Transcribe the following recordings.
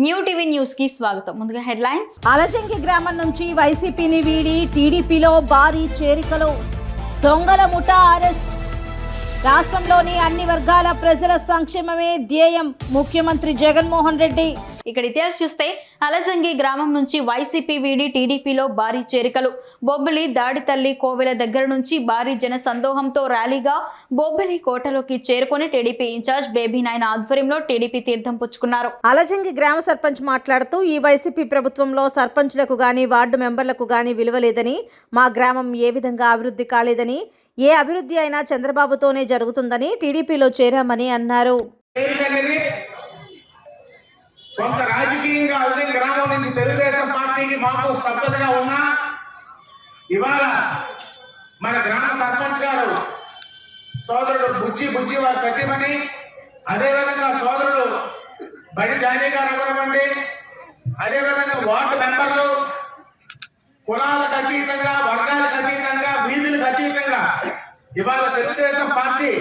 New TV news కి స్వాగతం. ముందుగా హెడ్లైన్స్. అలజంగి గ్రామం నుంచి వైసీపీని వీడి టీడీపీలో భారీ చేరికలు, దొంగల ముఠా అరెస్ట్. రాష్ట్రంలోని అన్ని వర్గాల ప్రజల సంక్షేమమే ధ్యేయం, ముఖ్యమంత్రి జగన్మోహన్ రెడ్డి. ఇక్కడ ఇతిహాస్ చూస్తే అలజంగి గ్రామం నుంచి వైసీపీ వీడి టీడీపీలో భారీ చేరికలు. బొబ్బిలి దాడితల్లి కోవెల దగ్గర నుంచి భారీ జన సందోహంతో ర్యాలీగా బొబ్బిలి కోటలోకి చేరుకుని టీడీపీ ఇన్ఛార్జ్ బేబీ నాయన ఆధ్వర్యంలో టీడీపీ తీర్థం పుచ్చుకున్నారు. అలజంగి గ్రామ సర్పంచ్ మాట్లాడుతూ, ఈ వైసీపీ ప్రభుత్వంలో సర్పంచ్లకు గాని వార్డు మెంబర్లకు గాని విలువ లేదని, మా గ్రామం ఏ విధంగా అభివృద్ధి కాలేదని, ఏ అభివృద్ధి అయినా చంద్రబాబుతోనే జరుగుతుందని టీడీపీలో చేరామని అన్నారు. కొంత రాజకీయంగా అలజంగి గ్రామం నుంచి తెలుగుదేశం పార్టీకి మాకు స్తబ్దతగా ఉన్నా, ఇవాళ మన గ్రామ సర్పంచ్ గారు సోదరుడు బుజ్జి వారి సత్యమని, అదేవిధంగా సోదరుడు బడి జానీ గారు అవ్వనివ్వండి, అదేవిధంగా వార్డు మెంబర్లు కులాలకు అతీతంగా, వర్గాలకు అతీతంగా, వీధులకు అతీతంగా ఇవాళ తెలుగుదేశం పార్టీ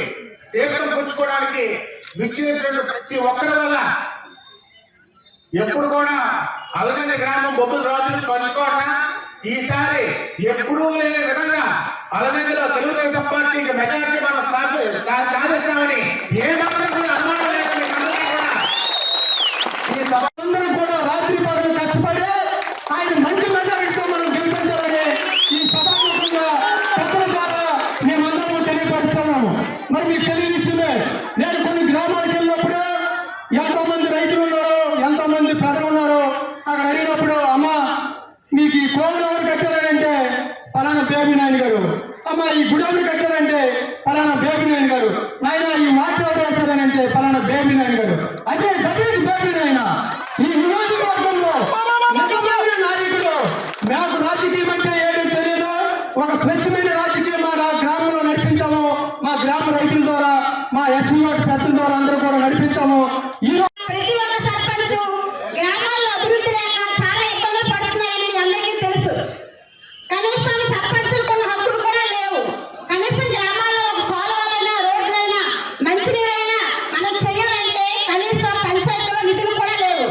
తీర్థం పుచ్చుకోవడానికి విచ్చేసినటువంటి ప్రతి ఒక్కరి వల్ల ఎప్పుడు కూడా అలజంగి గ్రామం బొబ్బుల రాజులు పంచుకోవటం, ఈసారి ఎప్పుడూ లేని విధంగా అలజంగిలో తెలుగుదేశం పార్టీకి మెజారిటీ మనం సాధిస్తామని ఏమాత్రం కూడా అనుమానం లేదు. ఈ సభందరూ కూడా రాత్రి పగలు కష్టపడి ఆయన మంచి మెజారిటీతో మనం గెలిపించాలని ఈ సభాముఖంగా పెద్దల ద్వారా మేమందరము తెలియపరుస్తున్నాము. మరి మీకు తెలియ విషయమే, నేను కొన్ని గ్రామాలకు వెళ్ళినప్పుడు ఎంతో మంది రైతులు ఉన్నారు, ఎంతో మంది ప్రజలు ఉన్నారు. అక్కడ అడిగినప్పుడు, అమ్మ మీకు ఈ కోవిడ్ ఎవరు కట్టారంటే పలానా బేబీ నాయన గారు, అమ్మ ఈ గుడి ఎవరు కట్టారంటే పలానా బేబీ నాయన గారు, నాయన ఈ వాటర్ ఎవరు వేస్తారనంటే పలానా బేబీ నాయన గారు. అదే దట్ బేబీ నాయన. ఈ నియోజకవర్గంలో నిజమైన నాయకుడు, నాకు రాజకీయం అంటే ఏమీ తెలియదు, ఒక స్వచ్ఛమైన రాజకీయం మా గ్రామంలో నడిపించాము. మా గ్రామ రైతుల ద్వారా, మా ఎస్సీ పెద్దల ద్వారా అందరూ కూడా నడిపించాము. ప్రతి ఒక్క సర్పంచ్ గ్రామాల్లో అభివృద్ధి లేక చాలా ఇబ్బందులు పడుతున్నారని మీ అందరికీ తెలుసు. కనీసం సర్పంచులు కొన్ని హక్కులు కూడా లేవు. కనీసం గ్రామాల్లో ఒక కాలువలైనా, రోడ్లైనా, మంచినీరైనా మనం చేయాలంటే కనీసం పంచాయతీలో నిధులు కూడా లేవు.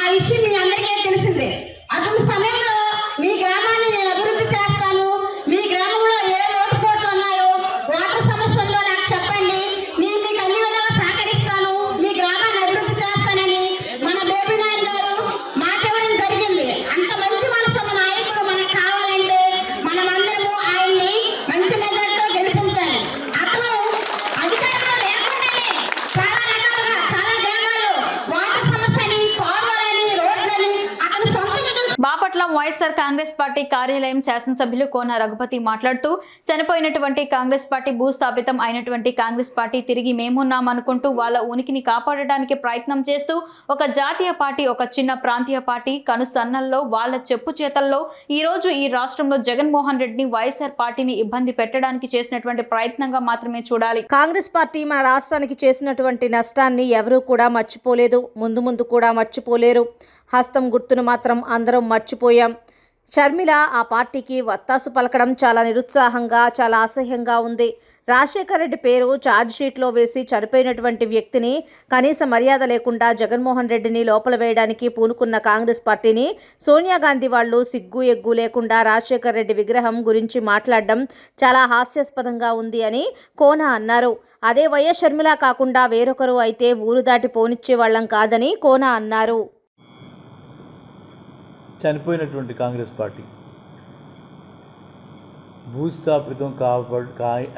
ఆ విషయం మీ అందరికీ తెలిసిందే. అటువంటి సమయంలో మీ గ్రామాన్ని నేను అభివృద్ధి చేస్తాను, మీ గ్రామంలో ఏ లోటుపోట్లు ఉన్నాయో, వాటర్ సమస్య ఉందో నాకు చెప్పండి, నేను మీకు అన్ని విధాలా సహకరిస్తాను, మీ గ్రామాన్ని అభివృద్ధి చేస్తానని మన బేబీ నాయన గారు మాట ఇవ్వడం జరిగింది. అంత మంచి మనసు ఉన్న నాయకుడు మనకు కావాలంటే మనమందరము ఆయన్ని మంచి మెజార్టీతో గెలిపించాలి. అతను అధికారంలో లేకుండానే చాలా రకాలుగా చాలా గ్రామాల్లో వాటర్ సమస్యని, కాలువలని, రోడ్లని అతను సొంత నిధులు. బాపట్ల వైఎస్ఆర్ కాంగ్రెస్ పార్టీ కార్యాలయం శాసనసభ్యులు కోన రఘుపతి మాట్లాడుతూ, చనిపోయినటువంటి కాంగ్రెస్ పార్టీ భూస్థాపితం అయినటువంటి కాంగ్రెస్ పార్టీ తిరిగి మేమున్నామనుకుంటూ వాళ్ళ ఉనికిని కాపాడడానికి ప్రయత్నం చేస్తూ ఒక జాతీయ పార్టీ, ఒక చిన్న ప్రాంతీయ పార్టీ కనుసన్నల్లో వాళ్ళ చెప్పు చేతల్లో ఈ రోజు ఈ రాష్ట్రంలో జగన్మోహన్ రెడ్డిని, వైఎస్ఆర్ పార్టీని ఇబ్బంది పెట్టడానికి చేసినటువంటి ప్రయత్నంగా మాత్రమే చూడాలి. కాంగ్రెస్ పార్టీ మన రాష్ట్రానికి చేసినటువంటి నష్టాన్ని ఎవరూ కూడా మర్చిపోలేదు, ముందు కూడా మర్చిపోలేరు. హస్తం గుర్తును మాత్రం అందరం మర్చిపోయాం. షర్మిల ఆ పార్టీకి వత్తాసు పలకడం చాలా నిరుత్సాహంగా, చాలా అసహ్యంగా ఉంది. రాజశేఖర రెడ్డి పేరు ఛార్జ్షీట్లో వేసి చనిపోయినటువంటి వ్యక్తిని కనీస మర్యాద లేకుండా జగన్మోహన్ రెడ్డిని లోపల వేయడానికి పూనుకున్న కాంగ్రెస్ పార్టీని సోనియా గాంధీ వాళ్ళు సిగ్గు ఎగ్గు లేకుండా రాజశేఖర రెడ్డి విగ్రహం గురించి మాట్లాడడం చాలా హాస్యాస్పదంగా ఉంది అని కోన అన్నారు. అదే వైఎస్ షర్మిల కాకుండా వేరొకరు అయితే ఊరు దాటి పోనిచ్చే వాళ్ళం కాదని కోన అన్నారు. చనిపోయినటువంటి కాంగ్రెస్ పార్టీ, భూస్థాపితం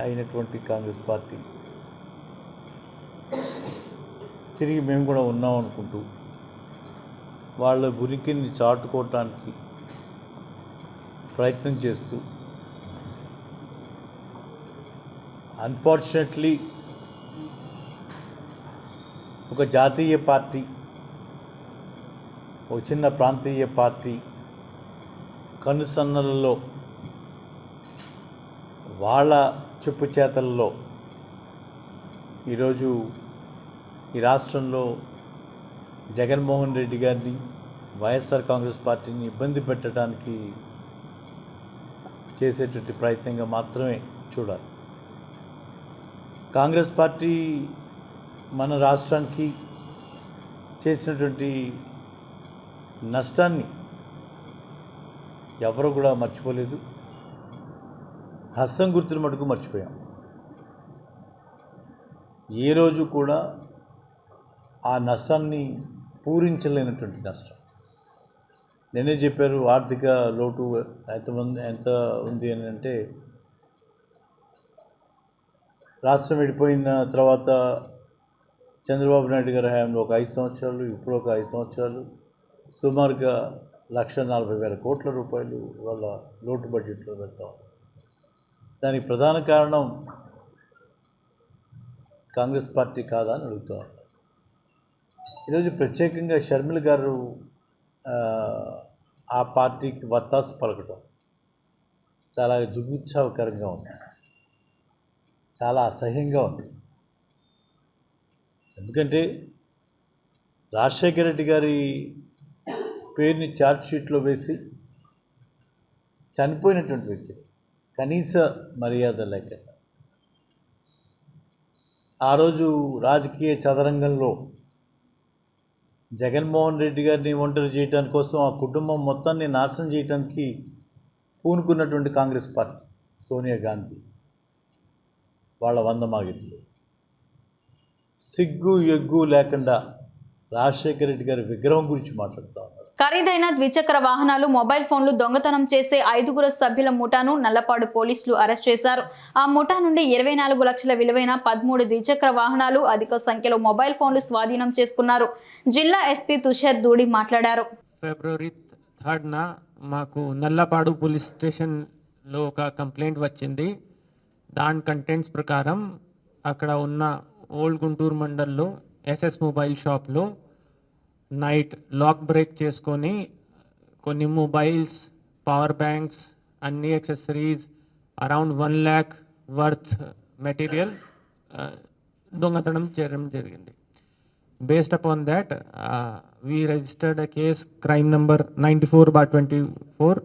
అయినటువంటి కాంగ్రెస్ పార్టీ తిరిగి మేము కూడా ఉన్నాం అనుకుంటూ వాళ్ళ ఉనికిని చాటుకోవటానికి ప్రయత్నం చేస్తూ, అన్ఫార్చునేట్లీ ఒక జాతీయ పార్టీ, ఒక చిన్న ప్రాంతీయ పార్టీ కనుసన్నలలో వాళ్ళ చెప్పు చేతల్లో ఈరోజు ఈ రాష్ట్రంలో జగన్మోహన్ రెడ్డి గారిని, వైఎస్ఆర్ కాంగ్రెస్ పార్టీని ఇబ్బంది పెట్టడానికి చేసేటువంటి ప్రయత్నంగా మాత్రమే చూడాలి. కాంగ్రెస్ పార్టీ మన రాష్ట్రానికి చేసినటువంటి నష్టాన్ని ఎవరు కూడా మర్చిపోలేదు. హస్తం గుర్తులు మటుకు మర్చిపోయాం. ఏ రోజు కూడా ఆ నష్టాన్ని పూరించలేనటువంటి నష్టం. నేనే చెప్పారు ఆర్థిక లోటు ఎంత ఉంది అని అంటే, రాష్ట్రం విడిపోయిన తర్వాత చంద్రబాబు నాయుడు గారి హయాంలో ఒక 5 సంవత్సరాలు, ఇప్పుడు ఒక 5 సంవత్సరాలు సుమారుగా 1,40,000 కోట్ల రూపాయలు వాళ్ళ లోటు బడ్జెట్లో పెడతాం. దానికి ప్రధాన కారణం కాంగ్రెస్ పార్టీ కాదా అని అడుగుతూ ఉంటారు. ఈరోజు ప్రత్యేకంగా షర్మిల గారు ఆ పార్టీకి వత్తాసు పలకటం చాలా జుగుప్సాకరంగా ఉంది, చాలా అసహ్యంగా ఉంది. ఎందుకంటే రాజశేఖర రెడ్డి గారి పేరుని ఛార్జ్షీట్లో వేసి చనిపోయినటువంటి వ్యక్తి కనీస మర్యాద లేకుండా ఆ రోజు రాజకీయ చదరంగంలో జగన్మోహన్ రెడ్డి గారిని ఒంటరి చేయడానికి కోసం ఆ కుటుంబం మొత్తాన్ని నాశనం చేయడానికి పూనుకున్నటువంటి కాంగ్రెస్ పార్టీ, సోనియా గాంధీ వాళ్ళ 100 మాగితులు సిగ్గు ఎగ్గు లేకుండా రాజశేఖర రెడ్డి గారి విగ్రహం గురించి మాట్లాడుతూ ఉన్నారు. ఖరీదైన ద్విచక్ర వాహనాలు, మొబైల్ ఫోన్లు దొంగతనం చేసే 5 సభ్యుల ముఠాను నల్లపాడు పోలీసులు అరెస్ట్ చేశారు. ఆ ముఠా నుండి 24 లక్షల విలువైన 13 ద్విచక్ర వాహనాలు, అధిక సంఖ్యలో మొబైల్ ఫోన్లు స్వాధీనం చేసుకున్నారు. జిల్లా ఎస్పీ తుషార్ దూడి మాట్లాడారు. ఫిబ్రవరి 3న మాకు నల్లపాడు పోలీస్ స్టేషన్లో ఒక కంప్లైంట్ వచ్చింది. దాని కంటెంట్స్ ప్రకారం అక్కడ ఉన్న ఓల్డ్ గుంటూరు మండల్లో ఎస్ఎస్ మొబైల్ షాప్లో నైట్ లాక్ బ్రేక్ చేసుకొని కొన్ని మొబైల్స్, పవర్ బ్యాంక్స్, అన్ని accessories, around 1 lakh worth material దొంగతనం చేయడం జరిగింది. Based upon that we registered a case crime number 94/24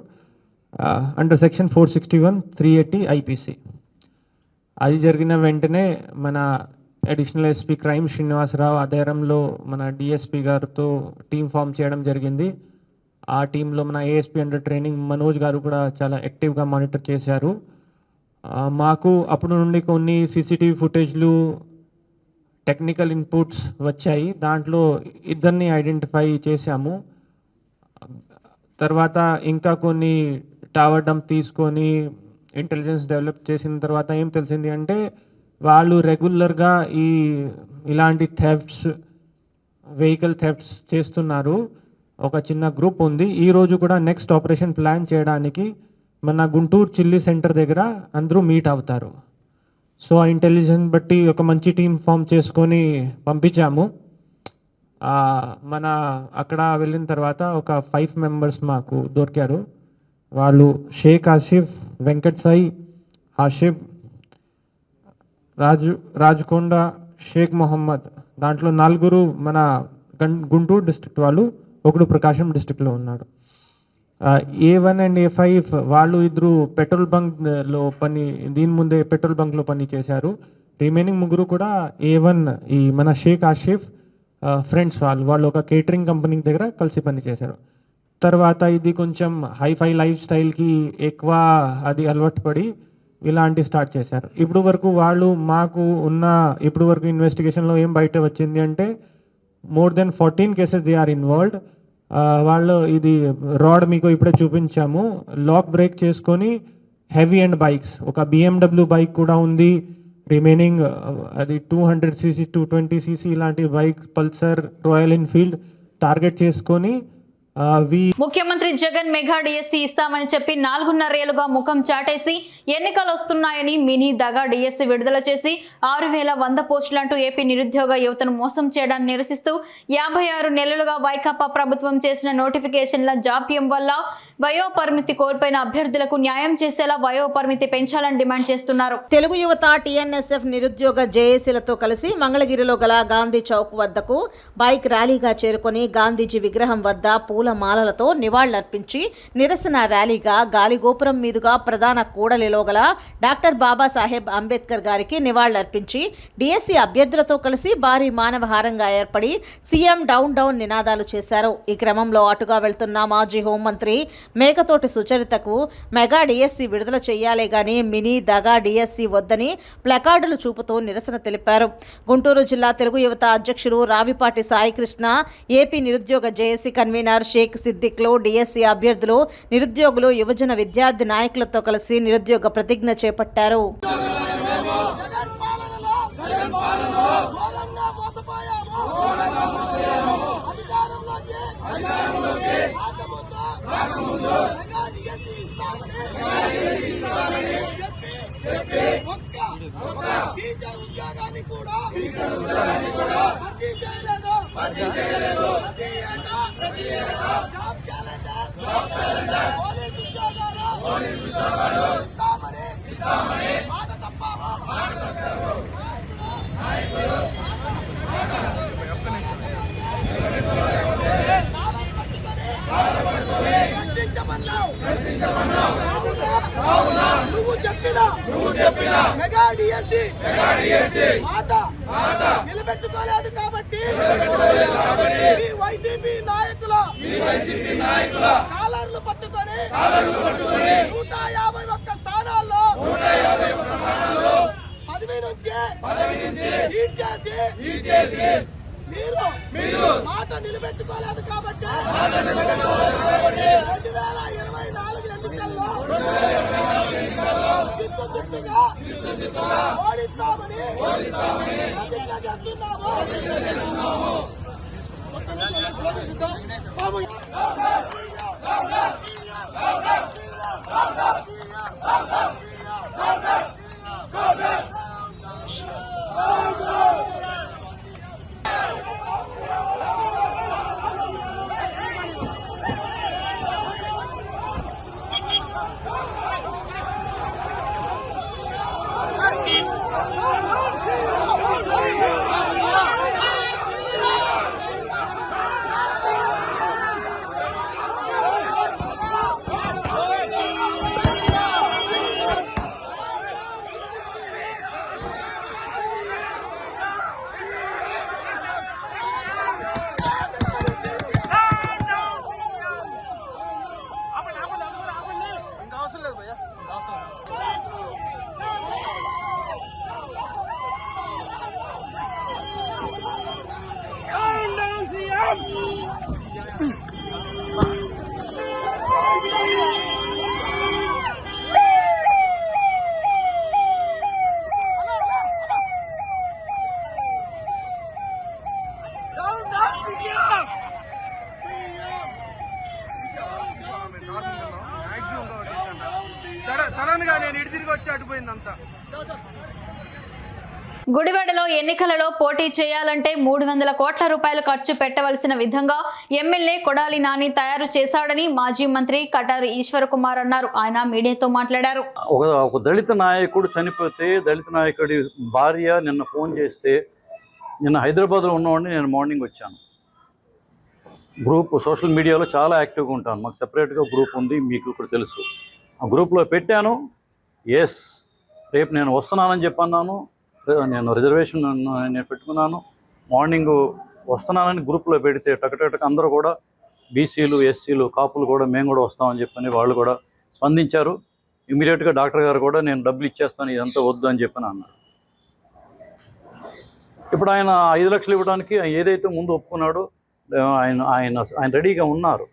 under section 461, 380 IPC. అది జరిగిన వెంటనే మన అడిషనల్ ఎస్పీ క్రైమ్ శ్రీనివాసరావు ఆధ్వర్యంలో మన డిఎస్పీ గారితో టీం ఫామ్ చేయడం జరిగింది. ఆ టీంలో మన ఏఎస్పీ అండర్ ట్రైనింగ్ మనోజ్ గారు కూడా చాలా యాక్టివ్గా మానిటర్ చేశారు. మాకు అప్పుడు నుండి కొన్ని సీసీటీవీ ఫుటేజ్లు, టెక్నికల్ ఇన్పుట్స్ వచ్చాయి. దాంట్లో 2 ఐడెంటిఫై చేశాము. తర్వాత ఇంకా కొన్ని టవర్ డంప్ తీసుకొని ఇంటెలిజెన్స్ డెవలప్ చేసిన తర్వాత ఏం తెలిసింది అంటే, వాళ్ళు రెగ్యులర్గా ఇలాంటి థెఫ్ట్స్, వెహికల్ థెఫ్ట్స్ చేస్తున్నారు. ఒక చిన్న గ్రూప్ ఉంది. ఈరోజు కూడా నెక్స్ట్ ఆపరేషన్ ప్లాన్ చేయడానికి మన గుంటూరు చిల్లీ సెంటర్ దగ్గర అందరూ మీట్ అవుతారు. సో ఆ ఇంటెలిజెన్స్ బట్టి ఒక మంచి టీం ఫామ్ చేసుకొని పంపించాము. మన అక్కడ వెళ్ళిన తర్వాత ఒక 5 మెంబర్స్ మాకు దొరికారు. వాళ్ళు షేక్ ఆసిఫ్, వెంకట్ సాయి, ఆషిఫ్, రాజకొండ, షేక్ మొహమ్మద్. దాంట్లో 4 మన గుంటూరు డిస్ట్రిక్ట్ వాళ్ళు, 1 ప్రకాశం డిస్ట్రిక్ట్లో ఉన్నాడు. A1 అండ్ A5 వాళ్ళు 2 పెట్రోల్ బంక్లో దీని ముందే పెట్రోల్ బంక్లో పని చేశారు. రిమైనింగ్ 3 కూడా A1 ఈ మన షేక్ ఆషిఫ్ ఫ్రెండ్స్ వాళ్ళు ఒక కేటరింగ్ కంపెనీ దగ్గర కలిసి పని చేశారు. తర్వాత ఇది కొంచెం హైఫై లైఫ్ స్టైల్కి ఎక్కువ అది అలవాటు పడి ఇలాంటి స్టార్ట్ చేశారు. ఇప్పుడు వరకు వాళ్ళు మాకు ఉన్న ఇప్పుడు వరకు ఇన్వెస్టిగేషన్లో ఏం బయట వచ్చింది అంటే, more than 14 cases they are involved. వాళ్ళు ఇది రాడ్ మీకు ఇప్పుడే చూపించాము, లాక్ బ్రేక్ చేసుకొని హెవీ అండ్ బైక్స్, ఒక BMW బైక్ కూడా ఉంది. రిమైనింగ్ అది 200cc, 220cc ఇలాంటి bike, Pulsar, Royal Enfield target చేసుకొని ముఖ్యమంత్రి జగన్ మెగా డిఎస్సి ఇస్తామని చెప్పి 4.5 ఏళ్లుగా ముఖం చాటేసి ఎన్నికలు వస్తున్నాయని మినీ దగా డిఎస్సి విడుదల చేసి 6,100 పోస్టులంటూ ఏపీ నిరుద్యోగ యువతను మోసం చేయడాన్ని నిరసిస్తూ 56 నెలలుగా వైకాపా ప్రభుత్వం చేసిన నోటిఫికేషన్ల జాప్యం వల్ల వయోపరిమితి కోల్పోయిన అభ్యర్థులకు న్యాయం చేసేలా వయోపరిమితి పెంచాలని డిమాండ్ చేస్తున్నారు. తెలుగు యువత టీఎన్ఎస్ఎఫ్ నిరుద్యోగ జేఏసీలతో కలిసి మంగళగిరిలో గల గాంధీ చౌక్ వద్దకు బైక్ ర్యాలీగా చేరుకొని గాంధీజీ విగ్రహం వద్ద పూలమాలలతో నివాళులర్పించి నిరసన ర్యాలీగా గాలిగోపురం మీదుగా ప్రధాన కూడలిలో గల డాక్టర్ బాబాసాహెబ్ అంబేద్కర్ గారికి నివాళులర్పించి డిఎస్సి అభ్యర్థులతో కలిసి భారీ మానవహారంగా ఏర్పడి సీఎం డౌన్ డౌన్ నినాదాలు చేశారు. ఈ క్రమంలో అటుగా వెళ్తున్న మాజీ హోంమంత్రి మేకతోటి సుచరితకు మెగా డిఎస్సి విడుదల చేయాలే గాని మినీ దగా డిఎస్సి వద్దని ప్లకార్డులు చూపుతూ నిరసన తెలిపారు. గుంటూరు జిల్లా తెలుగు యువత అధ్యక్షులు రావిపాటి సాయికృష్ణ, ఏపీ నిరుద్యోగ జేఏసీ కన్వీనర్ షేక్ సిద్దిక్లు డిఎస్సి అభ్యర్థులు, నిరుద్యోగులు, యువజన విద్యార్థి నాయకులతో కలిసి నిరుద్యోగ ప్రతిజ్ఞ చేపట్టారు. ఉద్యోగాన్ని కూడా భర్తీ చేయలేదు. ప్రతి ఏటా జాబ్ క్యాలెండర్ పోలీసు ఉద్యోగాలు ఇస్తామని మాట తప్పావా? నువ్వు చెప్పిన మెగా డిఎస్సి మాట నిలబెట్టుకోలేదు కాబట్టి ఈ వైసీపీ నాయకుల కాలర్లు పట్టుకొని 151 స్థానాల్లో పదవి నుంచి ఈడ్ చేసి మీరు మాట నిలబెట్టుకోలేదు కాబట్టి 2024 ఎన్నికల్లో చిత్తుగా ఓడిస్తామని ప్రతిజ్ఞ చేస్తున్నాము. సడన్ గా నేను ఇటు తిరిగి వచ్చి అటుపోయిందంతా. గుడివాడలో ఎన్నికలలో పోటీ చేయాలంటే 300 కోట్ల రూపాయలు ఖర్చు పెట్టవలసిన విధంగా ఎమ్మెల్యే కొడాలి నాని తయారు చేశాడని మాజీ మంత్రి కటారి ఈశ్వర్ కుమార్ అన్నారు. ఆయన మీడియాతో మాట్లాడారు. ఒక దళిత నాయకుడు చనిపోతే దళిత నాయకుడి భార్య నిన్న ఫోన్ చేస్తే నిన్న హైదరాబాద్లో ఉన్నవాడిని నేను మార్నింగ్ వచ్చాను. గ్రూప్ సోషల్ మీడియాలో చాలా యాక్టివ్గా ఉంటాను. మాకు సెపరేట్గా గ్రూప్ ఉంది, మీకు ఇప్పుడు తెలుసు. ఆ గ్రూప్లో పెట్టాను. రేపు నేను వస్తున్నానని చెప్పన్నాను. నేను రిజర్వేషన్ నేను పెట్టుకున్నాను. మార్నింగ్ వస్తున్నానని గ్రూప్లో పెడితే టకటక అందరూ కూడా బీసీలు, ఎస్సీలు, కాపులు కూడా మేము కూడా వస్తామని చెప్పని వాళ్ళు కూడా స్పందించారు. ఇమీడియట్గా డాక్టర్ గారు కూడా నేను డబ్బులు ఇచ్చేస్తాను, ఇదంతా వద్దు అని చెప్పని అన్నారు. ఇప్పుడు ఆయన 5 లక్షలు ఇవ్వడానికి ఏదైతే ముందు ఒప్పుకున్నాడో ఆయన రెడీగా ఉన్నారు.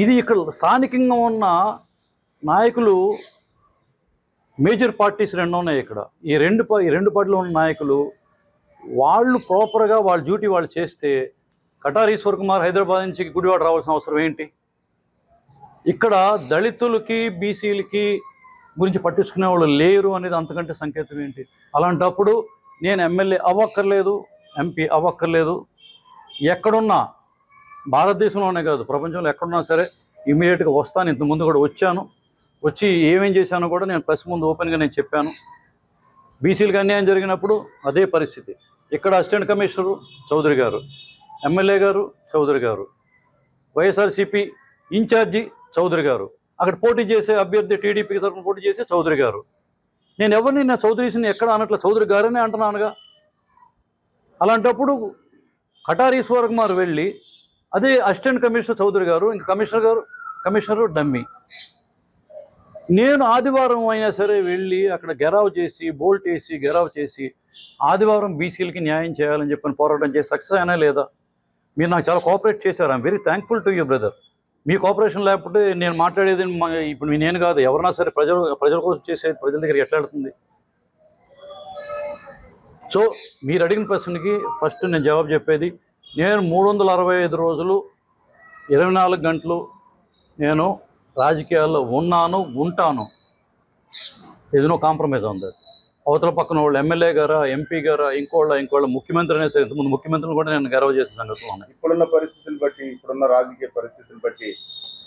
ఇది ఇక్కడ స్థానికంగా ఉన్న నాయకులు మేజర్ పార్టీస్ 2 ఉన్నాయి ఇక్కడ. ఈ రెండు పార్టీలో ఉన్న నాయకులు వాళ్ళు ప్రాపర్గా వాళ్ళ డ్యూటీ వాళ్ళు చేస్తే కటారి ఈశ్వర్ కుమార్ హైదరాబాద్ నుంచి గుడివాడ రావాల్సిన అవసరం ఏంటి? ఇక్కడ దళితులకి, బీసీలకి గురించి పట్టించుకునే వాళ్ళు లేరు అనేది అంతకంటే సంకేతం ఏంటి? అలాంటప్పుడు నేను ఎమ్మెల్యే అవ్వక్కర్లేదు, ఎంపీ అవ్వక్కర్లేదు. ఎక్కడున్నా, భారతదేశంలోనే కాదు ప్రపంచంలో ఎక్కడున్నా సరే ఇమీడియట్గా వస్తాను. ఇంతకుముందు కూడా వచ్చి ఏమేం చేశానో కూడా నేను ప్రెస్ ముందు ఓపెన్గా నేను చెప్పాను. బీసీలకు అన్యాయం జరిగినప్పుడు అదే పరిస్థితి. ఇక్కడ అసిస్టెంట్ కమిషనరు చౌదరి గారు, ఎమ్మెల్యే గారు చౌదరి గారు, వైఎస్ఆర్సీపీ ఇన్ఛార్జి చౌదరి గారు, అక్కడ పోటీ చేసే అభ్యర్థి టీడీపీ తరఫున పోటీ చేసే చౌదరి గారు. నేను ఎవరిని నా చౌదరీస్ని ఎక్కడ అనట్ల, చౌదరి గారనే అంటున్నానుగా. అలాంటప్పుడు కటారీశ్వర్ కుమార్ వెళ్ళి అదే అసిస్టెంట్ కమిషనర్ చౌదరి గారు, ఇంకా కమిషనరు డమ్మీ. నేను ఆదివారం అయినా సరే వెళ్ళి అక్కడ గెరావ్ చేసి, బోల్ట్ వేసి గెరావ్ చేసి ఆదివారం బీసీలకి న్యాయం చేయాలని చెప్పని పోరాటం చేసి సక్సెస్ అయినా లేదా? మీరు నాకు చాలా కోఆపరేట్ చేశారు. I'm very thankful to you brother. Me cooperation లేకపోతే నేను మాట్లాడేది ఇప్పుడు నేను కాదు, ఎవరైనా సరే ప్రజల కోసం చేసేది ప్రజల దగ్గరికి ఎట్లా వెళ్తుంది? సో మీరు అడిగిన ప్రశ్నకి ఫస్ట్ నేను జవాబు చెప్పేది, నేను 365 రోజులు 24 గంటలు నేను రాజకీయాల్లో ఉన్నాను, ఉంటాను. ఏదో కాంప్రమైజ్ ఉంది. అవతల పక్కన వాళ్ళు ఎమ్మెల్యే గారా, ఎంపీ గారా, ఇంకోళ్ళ ముఖ్యమంత్రి అనే సరే, ఇంతకుముందు ముఖ్యమంత్రిని కూడా నేను గర్వ చేసే సంగతులు ఉన్నాయి. ఇప్పుడున్న పరిస్థితులు బట్టి, ఇప్పుడున్న రాజకీయ పరిస్థితులు బట్టి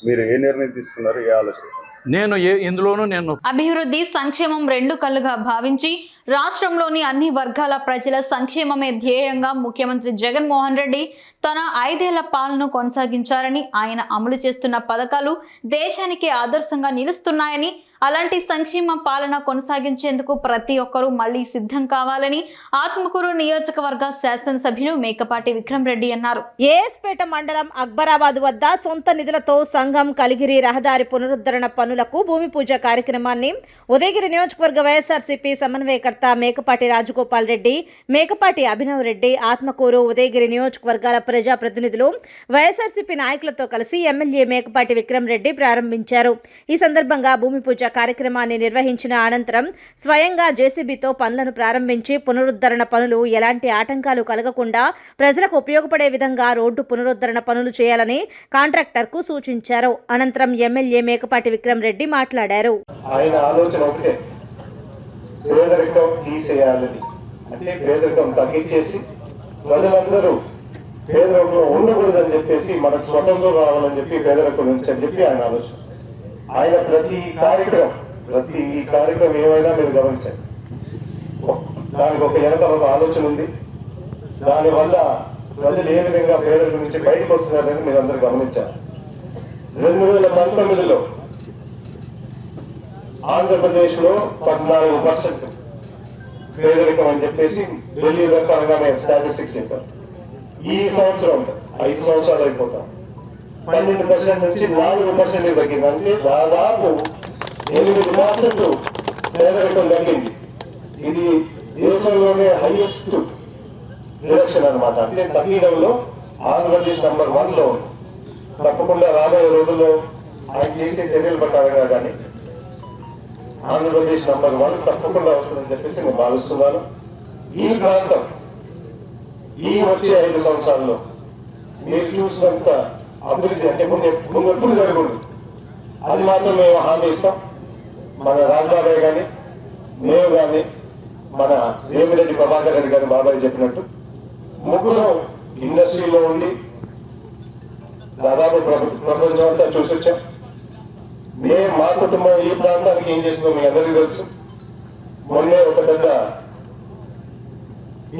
మీరు ఏ నిర్ణయం తీసుకున్నారు, ఏ ఆలోచన? నేను ఇందులోనూ నేను అభివృద్ధి సంక్షేమం రెండు కళ్ళుగా భావించి రాష్ట్రంలోని అన్ని వర్గాల ప్రజల సంక్షేమమే ధ్యేయంగా ముఖ్యమంత్రి జగన్మోహన్ రెడ్డి తన 5 ఏళ్ల పాలన కొనసాగించారని, ఆయన అమలు చేస్తున్న పథకాలు దేశానికి ఆదర్శంగా నిలుస్తున్నాయని, అలాంటి సంక్షేమ పాలన కొనసాగించేందుకు ప్రతి ఒక్కరూ మళ్లీ సిద్ధం కావాలని ఆత్మకూరు నియోజకవర్గ శాసనసభ్యులు మేకపాటి విక్రమ్ రెడ్డి అన్నారు. ఏఎస్పేట మండలం అక్బరాబాద్ వద్ద సొంత నిధులతో సంఘం కలిగిరి రహదారి పునరుద్ధరణ పనులకు భూమి పూజ కార్యక్రమాన్ని ఉదయగిరి నియోజకవర్గ వైఎస్ఆర్సీపీ సమన్వయకర్త మేకపాటి రాజగోపాల్ రెడ్డి, మేకపాటి అభినవ్ రెడ్డి, ఆత్మకూరు, ఉదయగిరి నియోజకవర్గాల ప్రజాప్రతినిధులు, వైఎస్ఆర్సీపీ నాయకులతో కలిసి ఎమ్మెల్యే మేకపాటి విక్రమ్ రెడ్డి ప్రారంభించారు. ఈ సందర్భంగా భూమి పూజ కార్యక్రమాన్ని నిర్వహించిన అనంతరం స్వయంగా జేసీబీతో పనులను ప్రారంభించి పునరుద్ధరణ పనులు ఎలాంటి ఆటంకాలు కలగకుండా ప్రజలకు ఉపయోగపడే విధంగా రోడ్డు పునరుద్ధరణ పనులు చేయాలని కాంట్రాక్టర్కు సూచించారు. అనంతరం ఎమ్మెల్యే మేకపాటి విక్రమ్ రెడ్డి మాట్లాడారు. ఆయన ఆలోచన ఒకటే, పేదరికం తీసేయాలని, అంటే పేదరికం తగ్గించేసి ప్రజలందరూ పేదరికంలో ఉండకూడదని చెప్పేసి మనకు స్వతంత్రం రావాలని చెప్పి, పేదరికం నుంచి అని చెప్పి ఆయన ఆలోచన. ఆయన ప్రతి కార్యక్రమం ఏమైనా మీరు గమనించండి, దానికి ఒక వెనకాల ఒక ఆలోచన ఉంది. దానివల్ల ప్రజలు ఏ విధంగా పేదరికం నుంచి బయటకు వస్తున్నారని మీరు అందరూ గమనించారు. 2019లో ఆంధ్రప్రదేశ్లో 14% పేదరికం అని చెప్పేసి ఢిల్లీ రకంగానే స్టాటిస్టిక్స్ చెప్పారు. ఈ సంవత్సరం 5 సంవత్సరాలు అయిపోతాం, 12% నుంచి 4% తగ్గింది. అంటే దాదాపు 8% పేదరికం తగ్గింది. ఇది దేశంలోనే హైయెస్ట్ రిడక్షన్ అనమాట. అంటే తగ్గడంలో ఆంధ్రప్రదేశ్ నంబర్ 1లో. తప్పకుండా రాబోయే రోజుల్లో ఆయన చేసే చర్యల ప్రకారంగా కానీ ఆంధ్రప్రదేశ్ నంబర్ 1 తప్పకుండా వస్తుందని చెప్పేసి నేను భావిస్తున్నాను. ఈ ప్రాంతం ఈ వచ్చే 5 సంవత్సరాల్లో మీరు చూసినంత అభివృద్ధి అంటే ముందు ఎప్పుడు జరగదు, అది మాత్రం మేము హామీ ఇస్తాం. మన రాజబాబాయ్ కానీ, మేము కానీ, మన వేమిరెడ్డి ప్రభాకర్ రెడ్డి గారు బాబాయ్ చెప్పినట్టు ముగ్గురు ఇండస్ట్రీలో ఉండి దాదాపు ప్రపంచం అంతా చూసొచ్చాం. మేము మా కుటుంబం ఈ ప్రాంతానికి ఏం చేసిందో మీ అందరికీ తెలుసు. మొన్నే ఒక పెద్ద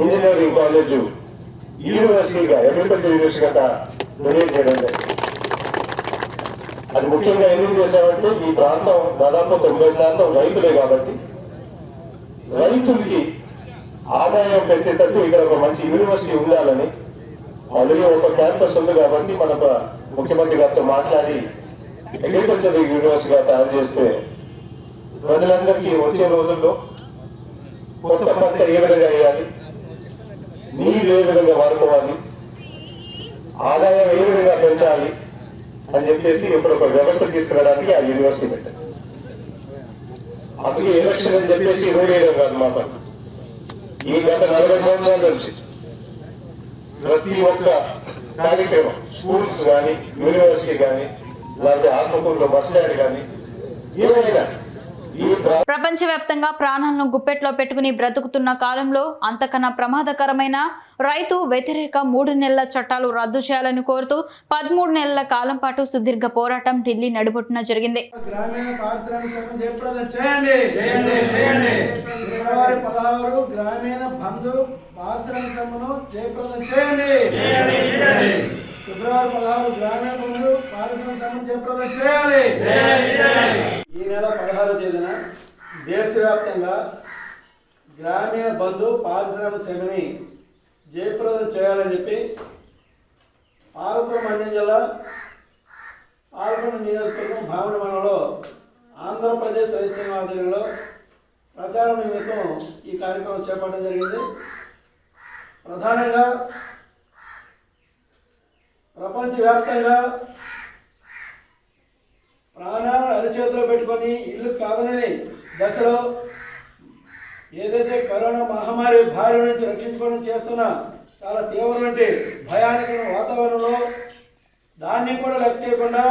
ఇంజనీరింగ్ కాలేజ్ యూనివర్సిటీగా, అగ్రికల్చర్ యూనివర్సిటీగా డొనేట్ చేయడం జరిగింది. అది ముఖ్యంగా ఎందుకు చేశామంటే ఈ ప్రాంతం దాదాపు 90% రైతులే కాబట్టి రైతులకి ఆదాయం పెట్టేటట్టు ఇక్కడ ఒక మంచి యూనివర్సిటీ ఉండాలని, ఆల్రెడీ ఒక క్యాంపస్ ఉంది కాబట్టి మన ముఖ్యమంత్రి గారితో మాట్లాడి అగ్రికల్చర్ యూనివర్సిటీగా తయారు చేస్తే ప్రజలందరికీ వచ్చే రోజుల్లో కొత్త పంట ఏ విధంగా వేయాలి, నీరు ఏ విధంగా వాడుకోవాలి, ఆదాయం ఏ విధంగా పెంచాలి అని చెప్పేసి ఇప్పుడు ఒక వ్యవస్థ తీసుకురావడానికి ఆ యూనివర్సిటీ పెట్టారు. అందుకే ఎలక్షన్ అని చెప్పేసి 27 కాదు మాట. ఈ గత 40 సంవత్సరాల నుంచి ప్రతి ఒక్క కార్యక్రమం, స్కూల్స్ కానీ, యూనివర్సిటీ కానీ, లేకపోతే ఆత్మకూరులో బస్ స్టాండ్ కానీ, ఏమైనా ప్రపంచవ్యాప్తంగా ప్రాణాలను గుప్పెట్లో పెట్టుకుని బ్రతుకుతున్న కాలంలో అంతకన్నా ప్రమాదకరమైన రైతు వ్యతిరేక 3 నెలల చట్టాలు రద్దు చేయాలని కోరుతూ 13 నెలల కాలం పాటు సుదీర్ఘ పోరాటం ఢిల్లీ నడుబొట్టున జరిగింది. గ్రామీణ పారిశ్రామిక సంఘం జయప్రదం చేయండి, చేయండి, చేయండి. ఫిబ్రవరి 16 గ్రామీణ బంధు పారిశ్రామిక సంఘం జయప్రదం చేయండి, చేయండి, చేయండి. ఫిబ్రవరి 16 గ్రామీణ బంధు పారిశ్రామిక సమ్మెను జయప్రదం చేయాలి. ఈ నెల 16 తేదీన దేశవ్యాప్తంగా గ్రామీణ బంధు పారిశ్రామిక సమ్మెని జయప్రదం చేయాలని చెప్పి పాలకొండ మండ్యం జిల్లా పాలకొండ నియోజకవర్గం భావన మండలంలో ఆంధ్రప్రదేశ్ రైతు సంఘం ఆధ్వర్యంలో ప్రచారం నిమిత్తం ఈ కార్యక్రమం చేపట్టడం జరిగింది. ప్రధానంగా ప్రపంచవ్యాప్తంగా ప్రాణాలను అరిచేతిలో పెట్టుకొని ఇల్లు కాదనని దశలో ఏదైతే కరోనా మహమ్మారి బారి నుంచి రక్షించుకోవడం చేస్తున్న చాలా తీవ్రమైన భయానకమైన వాతావరణంలో దాన్ని కూడా లెక్క చేయకుండా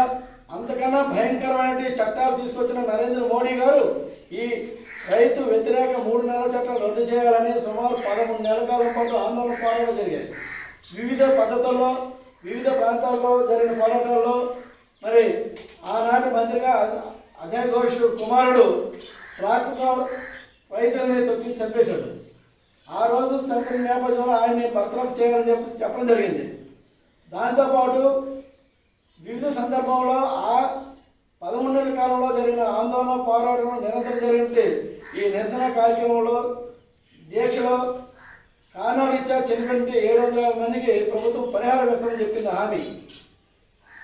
అంతకన్నా భయంకరమైన చట్టాలు తీసుకొచ్చిన నరేంద్ర మోడీ గారు ఈ రైతు వ్యతిరేక 3 నెలల చట్టాలు రద్దు చేయాలని సుమారు 13 నెలల కాలం పాటు ఆందోళన పోరాటాలు జరిగాయి. వివిధ పద్ధతుల్లో వివిధ ప్రాంతాల్లో జరిగిన పోరాటాల్లో మరి ఆనాటి మంత్రిగా అజయ్ ఘోష్ కుమారుడు ట్రాక్టర్ రైతులని తొక్కి చంపేశాడు. ఆ రోజు చంపిన నేపథ్యంలో ఆయన్ని బర్తరఫ్ చేయాలని చెప్పడం జరిగింది. దాంతోపాటు వివిధ సందర్భంలో ఆ 13 నెలల కాలంలో జరిగిన ఆందోళన పోరాటంలో నిరంతరం జరిగినట్టు ఈ నిరసన కార్యక్రమంలో దీక్షలో కారణారీత్యా చనిపోయిన 700 మందికి ప్రభుత్వం పరిహారం ఇస్తామని చెప్పింది హామీ.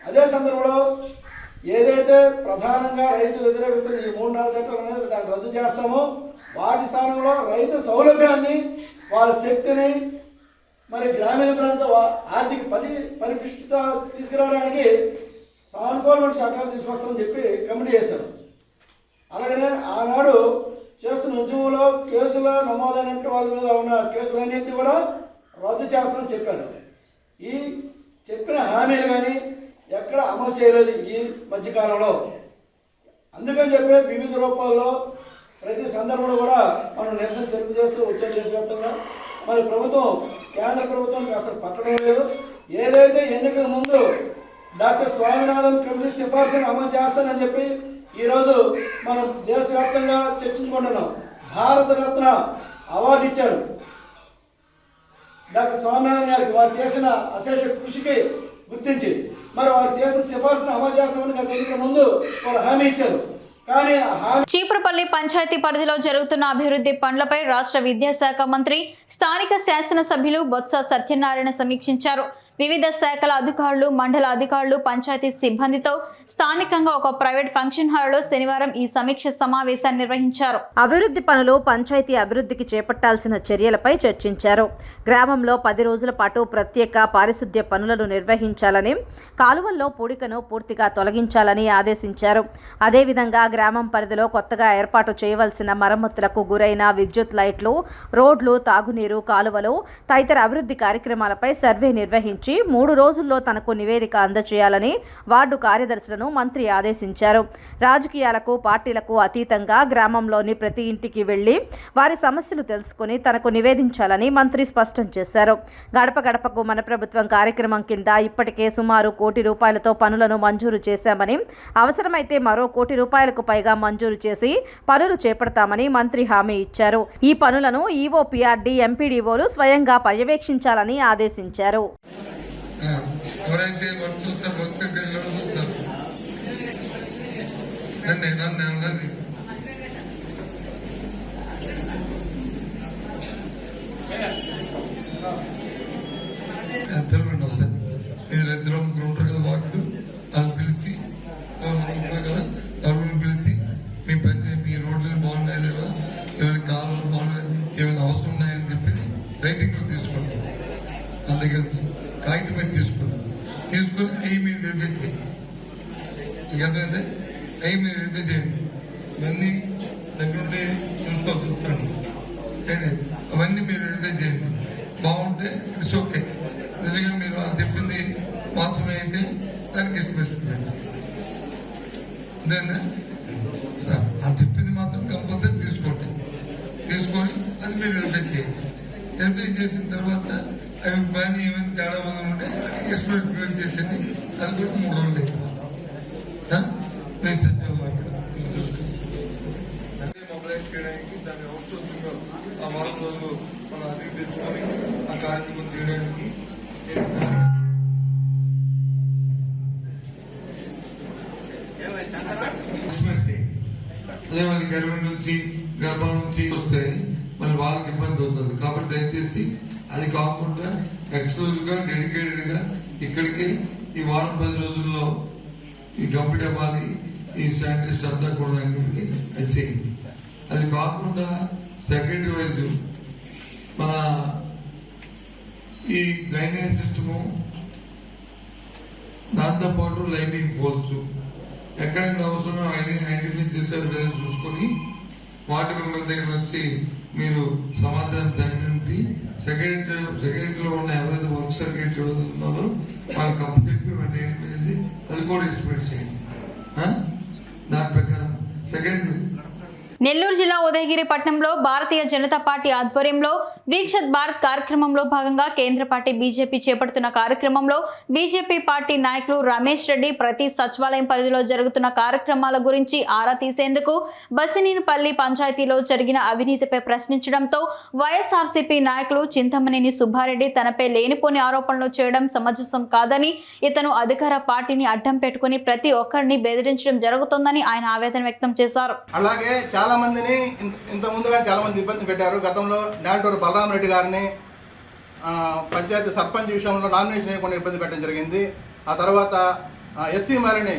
అదే సందర్భంలో ఏదైతే ప్రధానంగా రైతు వ్యతిరేకిస్తున్న ఈ 3 నెలల చట్టాలు అనేది దాన్ని రద్దు చేస్తామో వాటి స్థానంలో రైతు సౌలభ్యాన్ని వాళ్ళ శక్తిని మరి గ్రామీణ ప్రాంత ఆర్థిక పరిపుష్టత తీసుకురావడానికి సానుకూలమైన చట్టాలు తీసుకొస్తామని చెప్పి కమిటీ చేశారు. అలాగనే ఆనాడు చేస్తున్న ఉద్యమంలో కేసులు నమోదైన వాళ్ళ మీద ఉన్న కేసులన్నింటినీ కూడా రద్దు చేస్తామని చెప్పారు. ఈ చెప్పిన హామీలు కానీ ఎక్కడ అమలు చేయలేదు ఈ మధ్యకాలంలో. అందుకని చెప్పి వివిధ రూపాల్లో ప్రతి సందర్భంలో కూడా మనం నిరసన తెలియజేస్తూ వచ్చే దేశవ్యాప్తంగా మరి ప్రభుత్వం కేంద్ర ప్రభుత్వానికి అసలు పట్టడం లేదు. ఏదైతే ఎన్నికల ముందు డాక్టర్ స్వామినాథన్ కమిటీ సిఫార్సును అమలు చేస్తానని చెప్పి ఈరోజు మనం దేశవ్యాప్తంగా చర్చించుకుంటున్నాం. భారతరత్న అవార్డు ఇచ్చారు డాక్టర్ స్వామినాథన్ గారికి. వారు చేసిన అశేష కృషికి గుర్తించి మరి వారు చేసిన సిఫార్సును అమలు చేస్తామని గత ఎన్నికల ముందు వారు హామీ ఇచ్చారు. కానీ చీపురుపల్లి పంచాయతీ పరిధిలో జరుగుతున్న అభివృద్ధి పనులపై రాష్ట్ర విద్యాశాఖ మంత్రి స్థానిక శాసనసభ్యులు బొత్స సత్యనారాయణ సమీక్షించారు. వివిధ శాఖల అధికారులు, మండల అధికారులు, పంచాయతీ సిబ్బందితో స్థానికంగా ఒక ప్రైవేట్ ఫంక్షన్ హాల్లో శనివారం ఈ సమీక్ష సమావేశాన్ని నిర్వహించారు. అభివృద్ధి పనులు, పంచాయతీ అభివృద్ధికి చేపట్టాల్సిన చర్యలపై చర్చించారు. గ్రామంలో 10 రోజుల పాటు ప్రత్యేక పారిశుద్ధ్య పనులను నిర్వహించాలని, కాలువల్లో పూడికను పూర్తిగా తొలగించాలని ఆదేశించారు. అదేవిధంగా గ్రామం పరిధిలో కొత్తగా ఏర్పాటు చేయవలసిన మరమ్మతులకు గురైన విద్యుత్ లైట్లు, రోడ్లు, తాగునీరు, కాలువలు తదితర అభివృద్ధి కార్యక్రమాలపై సర్వే నిర్వహించి 3 రోజుల్లో తనకు నివేదిక అందజేయాలని వార్డు కార్యదర్శులను మంత్రి ఆదేశించారు. రాజకీయాలకు, పార్టీలకు అతీతంగా గ్రామంలోని ప్రతి ఇంటికి వెళ్లి వారి సమస్యలు తెలుసుకుని తనకు నివేదించాలని మంత్రి స్పష్టం చేశారు. గడప గడపకు మన ప్రభుత్వం కార్యక్రమం కింద ఇప్పటికే సుమారు 1 కోటి రూపాయలతో పనులను మంజూరు చేశామని, అవసరమైతే మరో 1 కోటి రూపాయలకు పైగా మంజూరు చేసి పనులు చేపడతామని మంత్రి హామీ ఇచ్చారు. ఈ పనులను ఈవో, పీఆర్డీ, ఎంపీడీఓలు స్వయంగా పర్యవేక్షించాలని ఆదేశించారు. ఎవరైతే వర్క్ చూస్తారు వర్క్ సెక్రటరీలో చూస్తారు. నన్ను ఎంతమంది వస్తుంది? మీరు 2 ముగ్గురు ఉంటారు కదా వార్డు, వాళ్ళని పిలిచి ఉంటారు కదా, నలుగురిని పిలిచి మీ పని మీ రోడ్లు బాగున్నాయి లేదా, ఏమైనా కాలువలు బాగున్నాయి, ఏమైనా అవసరం ఉన్నాయని చెప్పి రైటింగ్లో తీసుకోండి. అందుకే కాగితం మీద తీసుకొని ఎయిమ్ మీద వెరిఫై చేయండి. మీకు ఎంతైతే ఎయిమ్ మీద వెరిఫై చేయండి. ఇవన్నీ దగ్గరుండి చూసుకోవాలి చెప్తాను. అవన్నీ మీరు వెరిఫై చేయండి. బాగుంటే ఇట్స్ ఓకే. నిజంగా మీరు వాళ్ళు చెప్పింది వాస్తవం అయితే దానికి ఎస్టిమేషన్ చేయండి. అంతేనా? అది చెప్పింది మాత్రం కంపల్సరీ తీసుకోండి. తీసుకొని అది మీరు వెరిఫై చేయండి. వెరిఫై చేసిన తర్వాత అవి బాగా ఏమైనా తేడా ఉంటే అది ఎస్టిమేట్ చేసేది. అది కూడా 3 రోజులు మొబైలైజ్ చేయడానికి దాన్ని అవుతుందో ఆ 4 రోజులు మనం అధిక తెచ్చుకొని ఆ కార్యక్రమం చేయడానికి గర్భం నుంచి వస్తాయి, మరి వాళ్ళకి ఇబ్బంది అవుతుంది. కాబట్టి దయచేసి అది కాకుండా ఎక్స్క్లూజివ్ గా డెడికేటెడ్ గా ఇక్కడికి ఈ వారం 10 రోజుల్లో ఈ కంప్లీట్ అవ్వాలి. ఈ శానిటైజేషన్ అంతా కూడా అది చేయండి. అది కాకుండా సెక్రటరీ వైజ్ మన ఈ డ్రైనేజ్ సిస్టము, దాంతోపాటు లైనింగ్ ఫోల్స్ ఎక్కడెక్కడ అవసరమో ఐడెంటిఫై చేసే చూసుకొని వాటి మెంబర్ దగ్గర వచ్చి మీరు సమాచారం సేకరించి సెక్రటరీలో ఉన్న ఎవరైతే వర్క్ సెక్రటరీ ఎవరైతే ఉన్నారో వాళ్ళకి అప్పచెప్పి వాటిని వేసి అది కూడా ఎస్టిమేట్ చేయండి. దాని ప్రకారం సెకండ్ నెల్లూరు జిల్లా ఉదయగిరి పట్టణంలో భారతీయ జనతా పార్టీ ఆధ్వర్యంలో వీక్షత్ భారత్ కార్యక్రమంలో భాగంగా కేంద్ర పార్టీ బీజేపీ చేపడుతున్న కార్యక్రమంలో బీజేపీ పార్టీ నాయకులు రమేష్ రెడ్డి ప్రతి సచివాలయం పరిధిలో జరుగుతున్న కార్యక్రమాల గురించి ఆరా తీసేందుకు బసినీపల్లి పంచాయతీలో జరిగిన అవినీతిపై ప్రశ్నించడంతో వైఎస్ఆర్సీపీ నాయకులు చింతమనేని సుబ్బారెడ్డి తనపై లేనిపోని ఆరోపణలు చేయడం సమంజసం కాదని, ఇతను అధికార పార్టీని అడ్డం పెట్టుకుని ప్రతి ఒక్కరిని బెదిరించడం జరుగుతోందని ఆయన ఆవేదన వ్యక్తం చేశారు. అలాగే చాలా మందిని ఇంత ముందుగా చాలా మంది ఇబ్బంది పెట్టారు. గతంలో నాటూరు బలరామరెడ్డి గారిని పంచాయతీ సర్పంచ్ విషయంలో నామినేషన్ వేయకుండా ఇబ్బంది పెట్టడం జరిగింది. ఆ తర్వాత ఎస్సీ మారిని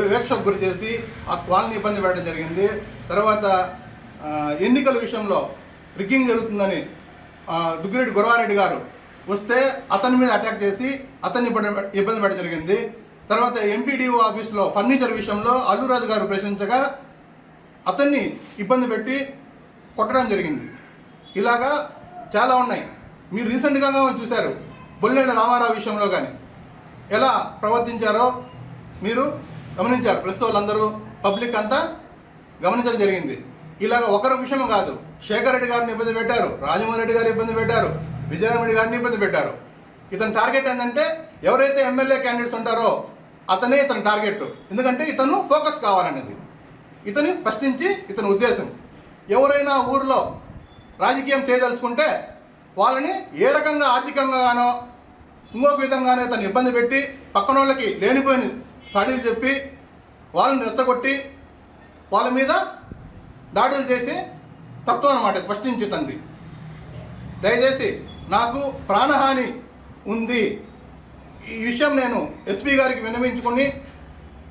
వివక్షకు గురి చేసి వాళ్ళని ఇబ్బంది పెట్టడం జరిగింది. తర్వాత ఎన్నికల విషయంలో రిగ్గింగ్ జరుగుతుందని దుగ్గిరెడ్డి గురవారెడ్డి గారు వస్తే అతని మీద అటాక్ చేసి అతన్ని ఇబ్బంది పెట్టడం జరిగింది. తర్వాత ఎంపీడీఓ ఆఫీస్లో ఫర్నిచర్ విషయంలో అల్లురాజు గారు ప్రశ్నించగా అతన్ని ఇబ్బంది పెట్టి కొట్టడం జరిగింది. ఇలాగా చాలా ఉన్నాయి. మీరు రీసెంట్గా చూశారు బొల్లేళ్ళ రామారావు విషయంలో కానీ ఎలా ప్రవర్తించారో మీరు గమనించారు. ప్రెస్ వాళ్ళందరూ పబ్లిక్ అంతా గమనించడం జరిగింది. ఇలాగ ఒకరి విషయం కాదు, శేఖర్ రెడ్డి గారిని ఇబ్బంది పెట్టారు, రాజమోహన్ రెడ్డి గారిని ఇబ్బంది పెట్టారు, విజయరామరెడ్డి గారిని ఇబ్బంది పెట్టారు. ఇతని టార్గెట్ ఏంటంటే ఎవరైతే ఎమ్మెల్యే క్యాండిడేట్స్ ఉంటారో అతనే ఇతని టార్గెట్. ఎందుకంటే ఇతను ఫోకస్ కావాలనేది ఇతని ప్రశ్నించి ఇతని ఉద్దేశం. ఎవరైనా ఊరిలో రాజకీయం చేయదలుచుకుంటే వాళ్ళని ఏ రకంగా ఆర్థికంగానో ఇంకొక విధంగానే ఇతను ఇబ్బంది పెట్టి పక్కన వాళ్ళకి లేనిపోయిన సాడీలు చెప్పి వాళ్ళని రెచ్చగొట్టి వాళ్ళ మీద దాడులు చేసి తత్వం అన్నమాట ప్రశ్నించి తంది. దయచేసి నాకు ప్రాణహాని ఉంది, ఈ విషయం నేను ఎస్పీ గారికి విన్నవించుకొని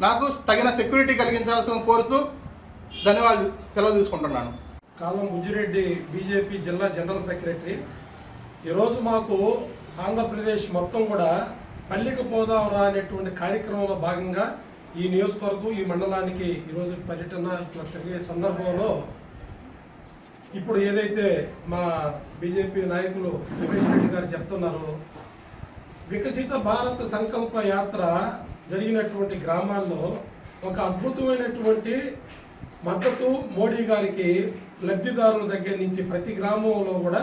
నాకు తగిన సెక్యూరిటీ కలిగించాల్సిన కోరుతూ ధన్యవాదాలు సెలవు తీసుకుంటున్నాను. కాలం బుజ్జిరెడ్డి, బీజేపీ జిల్లా జనరల్ సెక్రటరీ. ఈరోజు మాకు ఆంధ్రప్రదేశ్ మొత్తం కూడా పల్లెకి పోదాంరా అనేటువంటి కార్యక్రమంలో భాగంగా ఈ నియోజకవర్గం, ఈ మండలానికి ఈరోజు పర్యటన ఇట్లా తిరిగే సందర్భంలో ఇప్పుడు ఏదైతే మా బీజేపీ నాయకులు రమేష్ రెడ్డి గారు చెప్తున్నారో, వికసిత భారత సంకల్ప యాత్ర జరిగినటువంటి గ్రామాల్లో ఒక అద్భుతమైనటువంటి మద్దతు మోడీ గారికి లబ్ధిదారుల దగ్గర నుంచి ప్రతి గ్రామంలో కూడా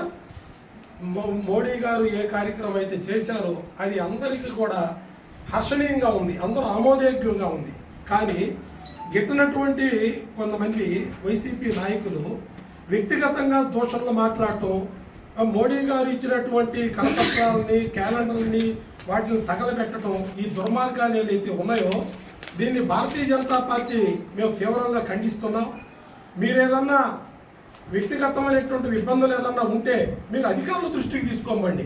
మోడీ గారు ఏ కార్యక్రమం అయితే చేశారో అది అందరికీ కూడా హర్షణీయంగా ఉంది, అందరూ ఆమోదయోగ్యంగా ఉంది. కానీ గిట్టినటువంటి కొంతమంది వైసీపీ నాయకులు వ్యక్తిగతంగా దోషంలో మాట్లాడటం, మోడీ గారు ఇచ్చినటువంటి కరపత్రాలని, క్యాలెండర్ని వాటిని తగలబెట్టడం, ఈ దుర్మార్గాలు ఏదైతే ఉన్నాయో దీన్ని భారతీయ జనతా పార్టీ మేము తీవ్రంగా ఖండిస్తున్నాం. మీరేదన్నా వ్యక్తిగతమైనటువంటి ఇబ్బందులు ఏదన్నా ఉంటే మీరు అధికారుల దృష్టికి తీసుకోమండి.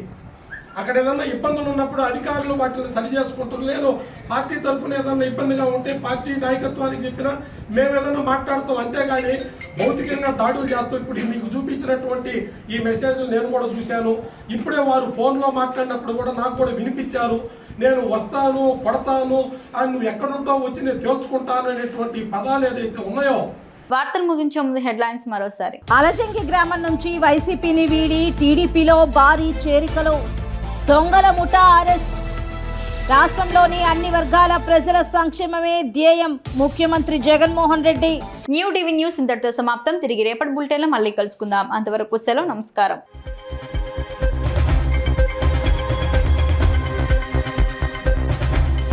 అక్కడ ఏదన్నా ఇబ్బందులు ఉన్నప్పుడు అధికారులు వాటిని సరి చేసుకుంటారు. లేదు పార్టీ తరఫున ఏదన్నా ఇబ్బందిగా ఉంటే పార్టీ నాయకత్వానికి చెప్పినా మేము ఏదన్నా మాట్లాడతాం. అంతేగాని భౌతికంగా దాడులు చేస్తాం. ఇప్పుడు మీకు చూపించినటువంటి ఈ మెసేజ్లు నేను కూడా చూశాను. ఇప్పుడే వారు ఫోన్లో మాట్లాడినప్పుడు కూడా నాకు కూడా వినిపించారు. నేను వస్తాను, కొడతాను, అని నువ్వు ఎక్కడుంటావు వచ్చి నేను తేల్చుకుంటాను అనేటువంటి పదాలు ఏదైతే ఉన్నాయో. వార్తలు ముగించే ముందు హెడ్లైన్స్ మరోసారి. అలజంకి గ్రామం నుంచి వైసీపీని వీడి టీడీపీలో భారీ చేరికలు, దొంగల ముఠా అరెస్ట్. రాష్ట్రంలోని అన్ని వర్గాల ప్రజల సంక్షేమమే ధ్యేయం, ముఖ్యమంత్రి Jaganmohan Reddy. New TV news ఇంతటితో సమాప్తం. తిరిగి రేపటి బులెటిన్లో మళ్ళీ కలుసుకుందాం. అంతవరకు సెలవు, నమస్కారం.